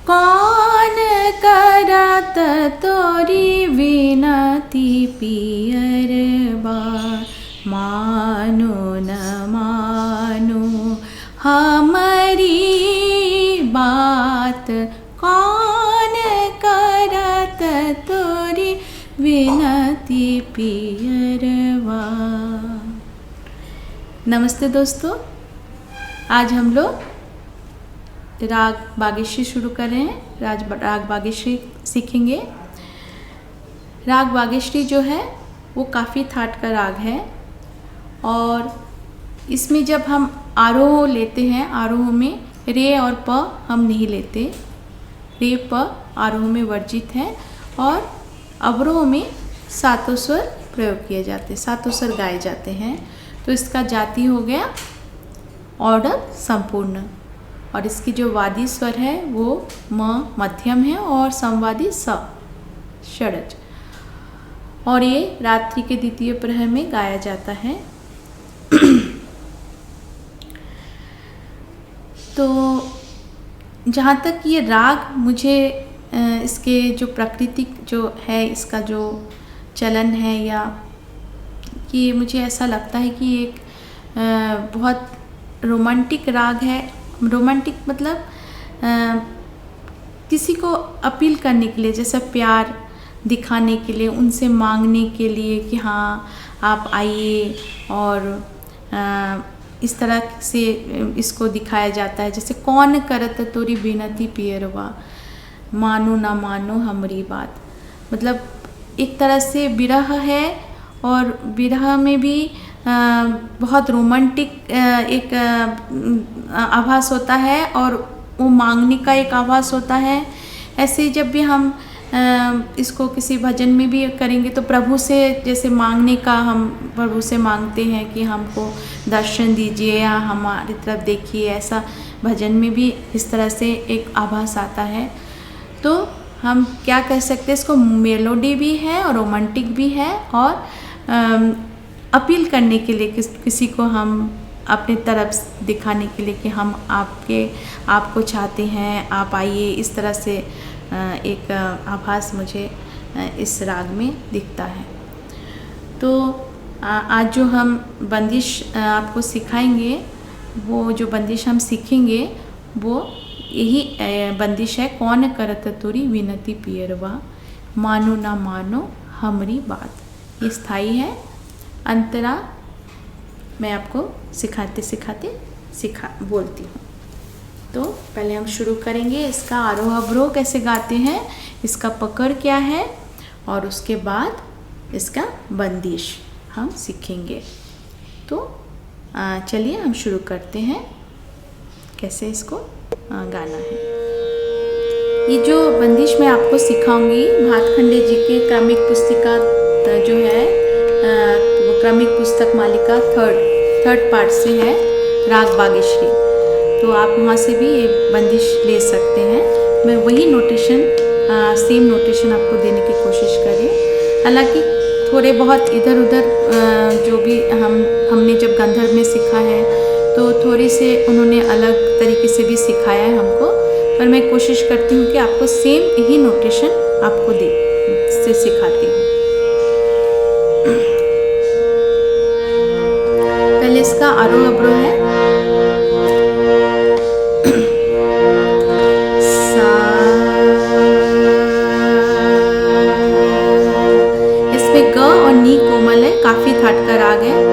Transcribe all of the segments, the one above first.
कौन करत तोरी विनती पियरबा, मानो न मानो हमारी बात। कौन करत तोरी विनती पियरबा। नमस्ते दोस्तों, आज हम लोग राग बागेश्वरी शुरू कर रहे हैं। राग बागेश्वरी सीखेंगे। राग बागेश्वरी जो है वो काफ़ी थाट का राग है और इसमें जब हम आरोह लेते हैं, आरोह में रे और प हम नहीं लेते। रे प आरोह में वर्जित है और अवरोह में सातों स्वर प्रयोग किए जाते हैं, सातों स्वर गाए जाते हैं। तो इसका जाति हो गया ऑर्डर संपूर्ण और इसकी जो वादी स्वर है वो म मध्यम है और संवादी स षडज। और ये रात्रि के द्वितीय प्रहर में गाया जाता है। तो जहाँ तक ये राग मुझे इसके जो प्राकृतिक जो है, इसका जो चलन है, या कि मुझे ऐसा लगता है कि एक बहुत रोमांटिक राग है। रोमांटिक मतलब किसी को अपील करने के लिए, जैसे प्यार दिखाने के लिए, उनसे मांगने के लिए कि हाँ आप आइए, और इस तरह से इसको दिखाया जाता है। जैसे कौन करत तोरी विनती पियरबा, मानो ना मानो हमारी बात। मतलब एक तरह से विरह है और विरह में भी बहुत रोमांटिक एक आभास होता है और वो मांगने का एक आभास होता है। ऐसे जब भी हम इसको किसी भजन में भी करेंगे तो प्रभु से जैसे मांगने का, हम प्रभु से मांगते हैं कि हमको दर्शन दीजिए या हमारी तरफ देखिए, ऐसा भजन में भी इस तरह से एक आभास आता है। तो हम क्या कह सकते हैं, इसको मेलोडी भी है और रोमांटिक भी है और अपील करने के लिए किसी को हम अपने तरफ दिखाने के लिए कि हम आपको चाहते हैं, आप आइए, इस तरह से एक आभास मुझे इस राग में दिखता है। तो आज जो हम बंदिश आपको सिखाएंगे, वो जो बंदिश हम सीखेंगे वो यही बंदिश है, कौन करत तोरी विनती पियरबा, मानो ना मानो हमारी बात। ये स्थाई है। अंतरा मैं आपको सिखाते सिखाते बोलती हूँ। तो पहले हम शुरू करेंगे। इसका आरोह अवरोह कैसे गाते हैं, इसका पकड़ क्या है, और उसके बाद इसका बंदिश हम सीखेंगे। तो चलिए हम शुरू करते हैं कैसे इसको गाना है। ये जो बंदिश मैं आपको सिखाऊंगी भातखंडे जी के क्रमिक पुस्तिका जो है, वो क्रमिक पुस्तक मालिका थर्ड पार्ट से है, राग बागेश्वरी। तो आप वहाँ से भी ये बंदिश ले सकते हैं। मैं वही नोटेशन, सेम नोटेशन आपको देने की कोशिश करें। हालांकि थोड़े बहुत इधर उधर जो भी हमने जब गंधर्व में सीखा है तो थोड़ी से उन्होंने अलग तरीके से भी सिखाया है हमको, पर मैं कोशिश करती हूँ कि आपको सेम यही नोटेशन आपको से सिखाती हूँ। पहले इसका आरोह अवरोह है। इसमें ग और नी कोमल है, काफी थाट का राग है।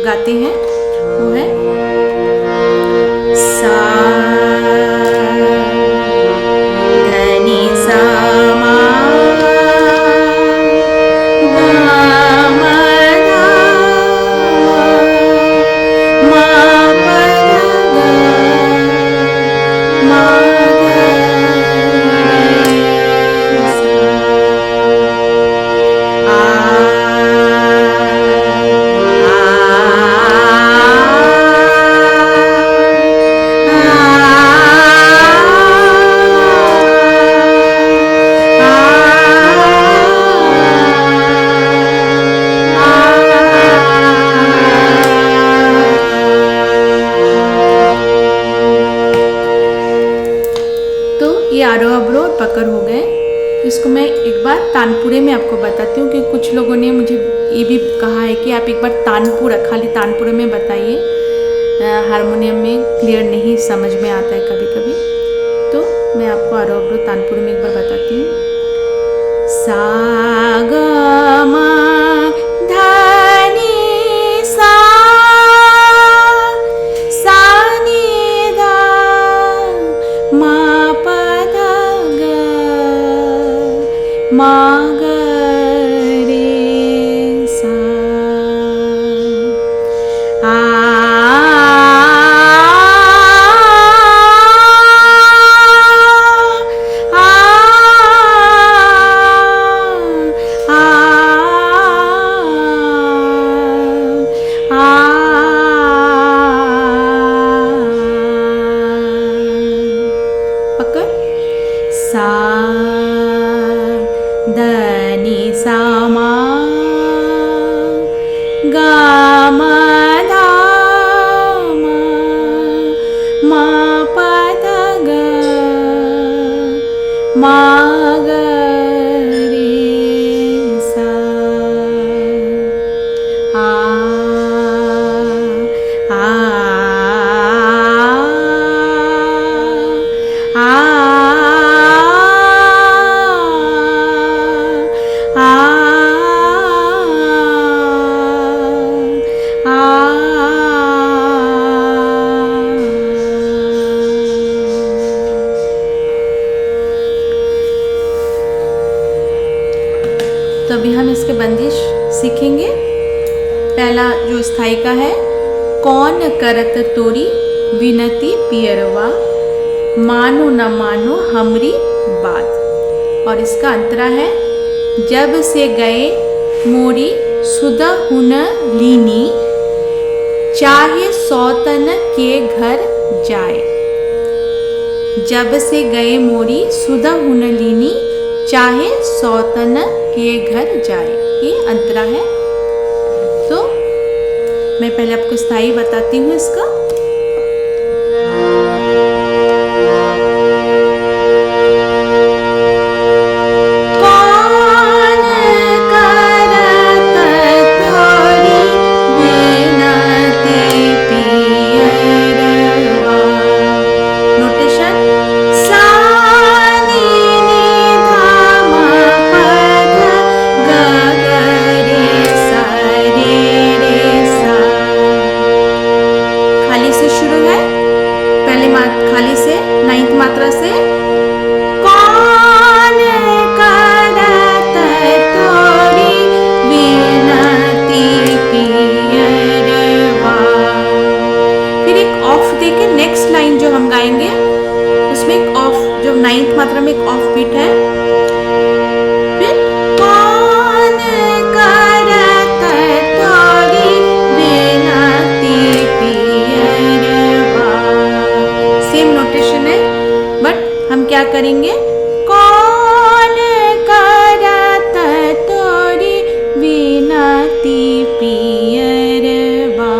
गाते हैं वो है सा धनी सा मा आरोह अवरोह और पकड़ हो गए। इसको मैं एक बार तानपुरे में आपको बताती हूँ, क्योंकि कुछ लोगों ने मुझे ये भी कहा है कि आप एक बार तानपुरा, खाली तानपुरे में बताइए, हारमोनियम में क्लियर नहीं समझ में आता है कभी कभी। तो मैं आपको आरोह अवरोह तानपुरे में एक बार बताती हूँ। सा ग म ध नि सा, सा नि ध म मा ग रे सा, पकड़ सा ध नि सा मा ग म ध म प ध ग म ग रे सा, तो अभी हम इसके बंदिश सीखेंगे। पहला जो स्थाई का है, कौन करत तोरी विनती पियरवा, मानो न मानो हमरी बात। और इसका अंतरा है, जब से गए मोरी सुधा हुन लीनी, चाहे सौतन के घर जाए। जब से गए मोरी सुधा हुन लीनी, चाहे सौतन के घर जाए, ये अंतरा है। तो मैं पहले आपको स्थाई बताती हूँ इसका। मात्रा में एक ऑफ बीट है। फिर कौन करत तोरी विनती पियरवा, सेम नोटेशन है, बट हम क्या करेंगे, कौन करत तोरी विनती पियरवा,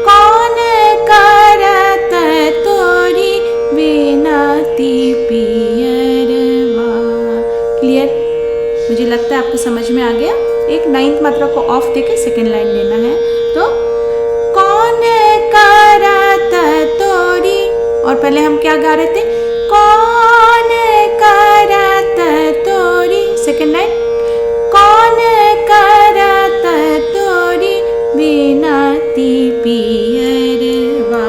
कौन करत तोरी विनती पियरवा। क्लियर? मुझे लगता है आपको समझ में आ गया। एक 9th मात्रा को ऑफ देके सेकेंड लाइन लेना है। तो कौन करत तोरी, और पहले हम क्या गा रहे थे, कौन करत तोरी, सेकेंड लाइन, कौन करत तोरी विनती ती पियरवा।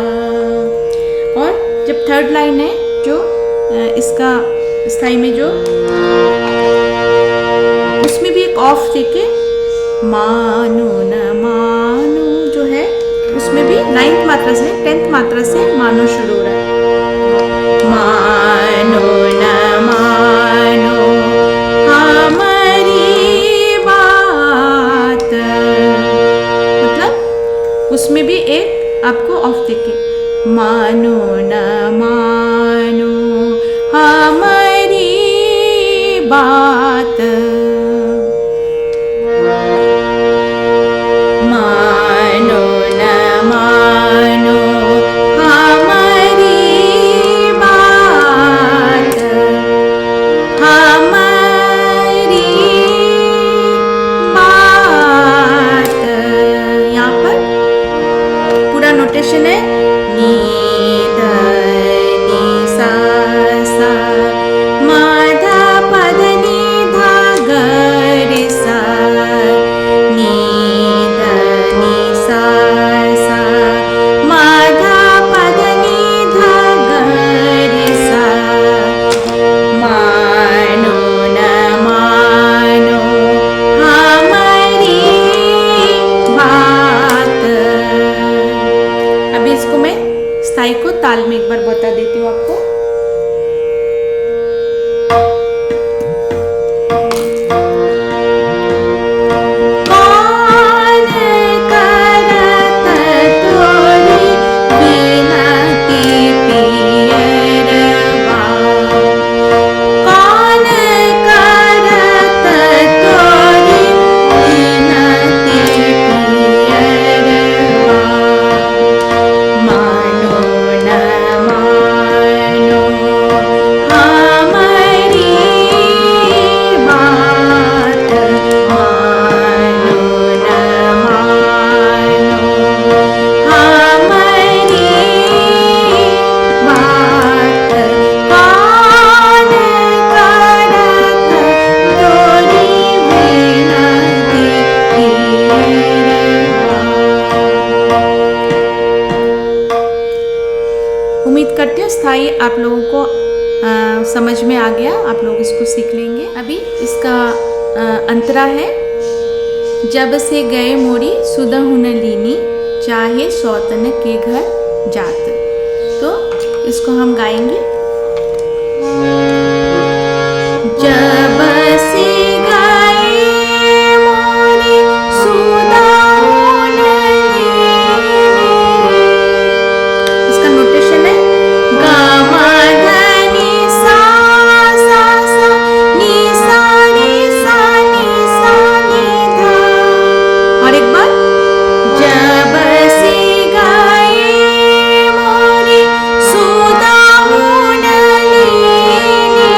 और जब थर्ड लाइन है जो इसका स्थाई में जो उसमें भी एक ऑफ देके मानो न मानो जो है उसमें भी 9th मात्रा से 10th मात्रा से मानो शुरू हो रहा है। मानो न मानो हमारी बात, मतलब उसमें भी एक आपको ऑफ देके मानो न मानो हमारी बात, मानो न मानो हमारी बात, हमारी बात। यहाँ पर पूरा नोटेशन है नी ध नी सा सा मा धा पा ध नी धा ग रे सा, नी ध नी सा सा मा धा पा ध नी धा ग रे सा, मानो न मानो हमारी बात। अभी इसको मैं स्थाई को ताल में एक बार बता देती हूँ आपको। कौन करत तोरी बिनती पियरवा, कौन करत तोरी बिनती पियरवा, मानो न मानो हमारी बात, मानो न मानो हमारी बात। कौन करत तोरी बिनती पियरवा। उम्मीद करती हूँ स्थाई आप लोगों को समझ में आ गया, आप लोग इसको सीख लेंगे। अभी इसका अंतरा है जब से गए मोरी सुदहुन लीनी चाहे सौतन के घर जात। तो इसको हम गाएंगे। जब से गए मोरी सुदहुन लीनी, इसका नोटेशन है गा मा ध नि सा सा सा नि सा नि सा नि सा नि धा। और एक बार जब से गए मोरी सुदहुन लीनी,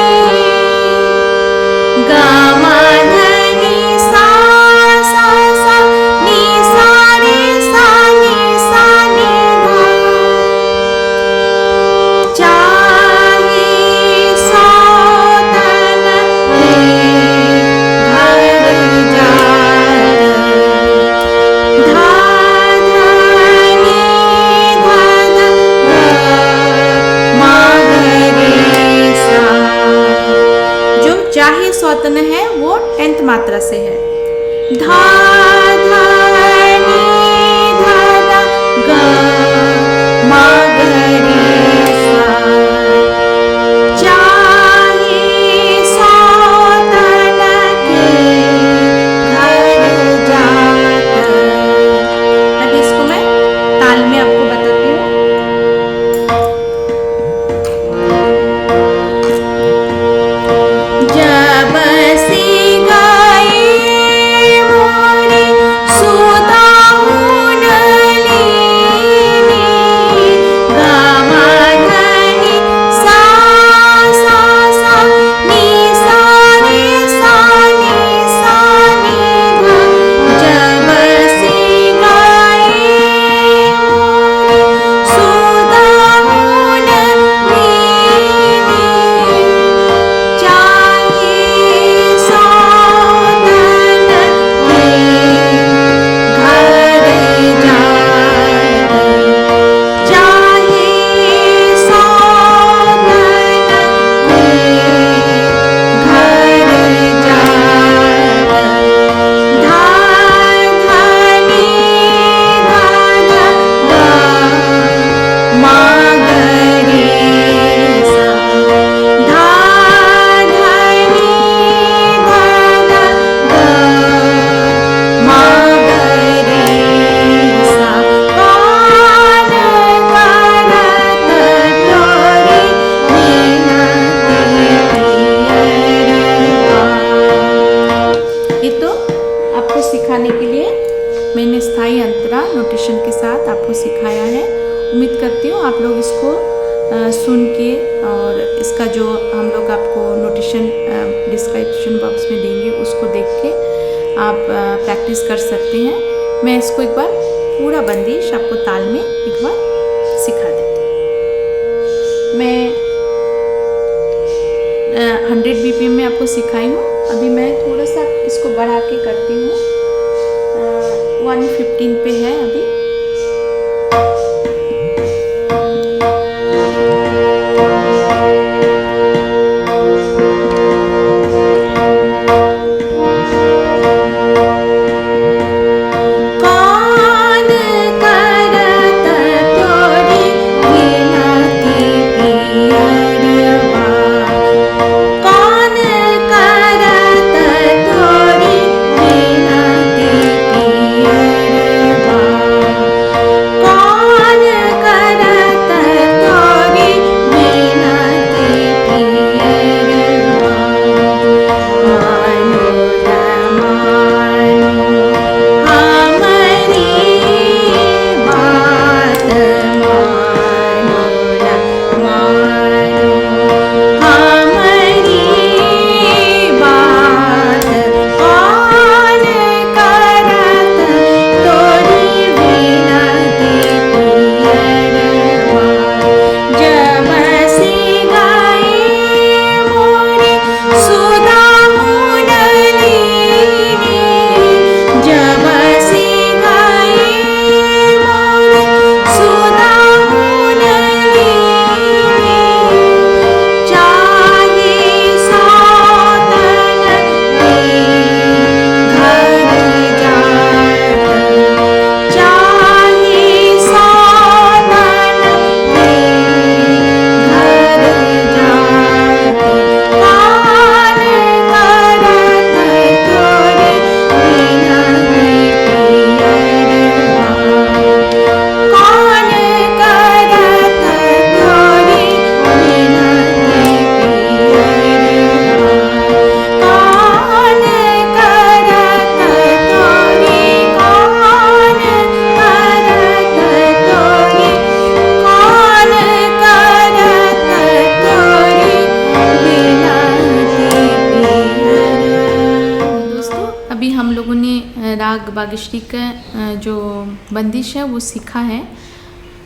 नोटेशन के साथ आपको सिखाया है। उम्मीद करती हूँ आप लोग इसको सुन के और इसका जो हम लोग आपको नोटेशन डिस्क्रिप्शन बॉक्स में देंगे उसको देख के आप प्रैक्टिस कर सकते हैं। मैं इसको एक बार पूरा बंदिश आपको ताल में एक बार सिखा देती हूँ। मैं 100 BPM में आपको सिखाई हूँ। अभी मैं थोड़ा सा इसको बढ़ा के करती हूँ। 115 पे है अभी। अभी हम लोगों ने राग बागेश्वरी का जो बंदिश है वो सीखा है।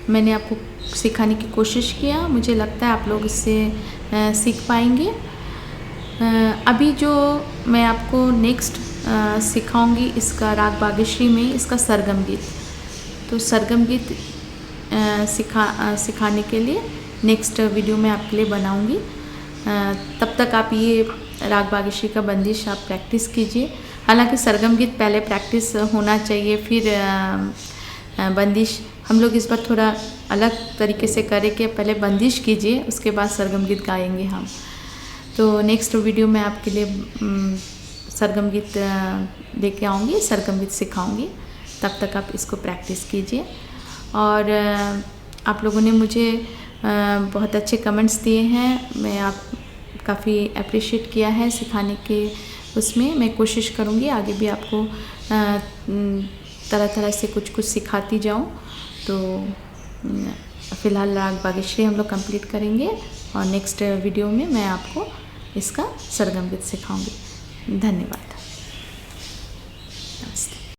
मैंने आपको सिखाने की कोशिश किया। मुझे लगता है आप लोग इससे सीख पाएंगे। अभी जो मैं आपको नेक्स्ट सिखाऊंगी इसका राग बागेश्वरी में इसका सरगम गीत। तो सरगम गीत सिखाने के लिए नेक्स्ट वीडियो में आपके लिए बनाऊंगी। तब तक आप ये राग बागेश्वरी का बंदिश आप प्रैक्टिस कीजिए। हालांकि सरगम गीत पहले प्रैक्टिस होना चाहिए, फिर बंदिश। हम लोग इस बार थोड़ा अलग तरीके से करें कि पहले बंदिश कीजिए उसके बाद सरगम गीत गाएंगे हम। तो नेक्स्ट वीडियो में आपके लिए सरगम गीत लेके आऊँगी, सरगम गीत सिखाऊंगी। तब तक आप इसको प्रैक्टिस कीजिए। और आप लोगों ने मुझे बहुत अच्छे कमेंट्स दिए हैं। मैं आप काफ़ी अप्रिशिएट किया है सिखाने के उसमें। मैं कोशिश करूँगी आगे भी आपको तरह तरह से कुछ कुछ सिखाती जाऊँ। तो फ़िलहाल राग बागेश्वरी हम लोग कंप्लीट करेंगे और नेक्स्ट वीडियो में मैं आपको इसका सरगम गीत सिखाऊंगी। धन्यवाद।